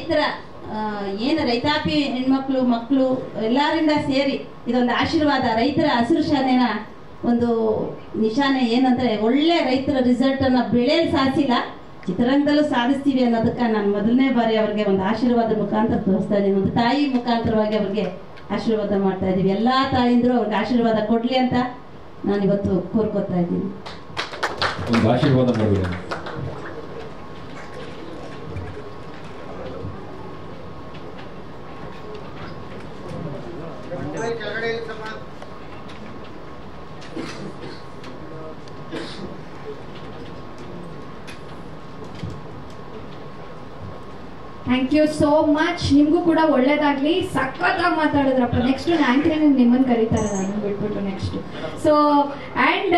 ರೈತರ ಏನು ರೈತಾಪಿ ಹೆಣ್ಮಕ್ಳು ಮಕ್ಕಳು ಎಲ್ಲರಿಂದ ಸೇರಿ ಇದೊಂದು ಆಶೀರ್ವಾದ. ರೈತರ ಹಸಿರು ಶಾಲೆನ ಒಂದು ನಿಶಾನೆ ಏನಂದ್ರೆ ಒಳ್ಳೆ ರೈತರ ರಿಸಲ್ಟ್ ಅನ್ನ ಬೆಳೆಯಲ್ಲಿ ಸಾಧಿಸಿಲ್ಲ, ಚಿತ್ರರಂಗದಲ್ಲೂ ಸಾಧಿಸ್ತೀವಿ ಅನ್ನೋದಕ್ಕೆ ನಾನು ಮೊದಲನೇ ಬಾರಿ ಅವ್ರಿಗೆ ಒಂದು ಆಶೀರ್ವಾದ ಮುಖಾಂತರ ತೋರಿಸ್ತಾ ಇದ್ದೀನಿ. ಒಂದು ತಾಯಿ ಮುಖಾಂತರವಾಗಿ ಅವ್ರಿಗೆ ಆಶೀರ್ವಾದ ಮಾಡ್ತಾ ಇದ್ದೀವಿ. ಎಲ್ಲ ತಾಯಿಂದರು ಅವ್ರಿಗೆ ಆಶೀರ್ವಾದ ಕೊಡ್ಲಿ ಅಂತ ನಾನು ಇವತ್ತು ಕೋರ್ಕೋತಾ ಇದ್ದೀನಿ. ಒಂದು ಆಶೀರ್ವಾದ ಮಾಡಿ. Thank you so much. ನಿಮಗೂ ಕೂಡ ಒಳ್ಳೇದಾಗ್ಲಿ. ಸಖತ್ತಾಗಿ ಮಾತಾಡಿದ್ರಪ್ಪ. ನೆಕ್ಸ್ಟ್ ಆಂಕರಿಂಗ್ ನಿಮ್ಮನ್ನು ಕರೀತಾರೆ, ನಾನು ಬಿಟ್ಬಿಟ್ಟು ನೆಕ್ಸ್ಟ್. So and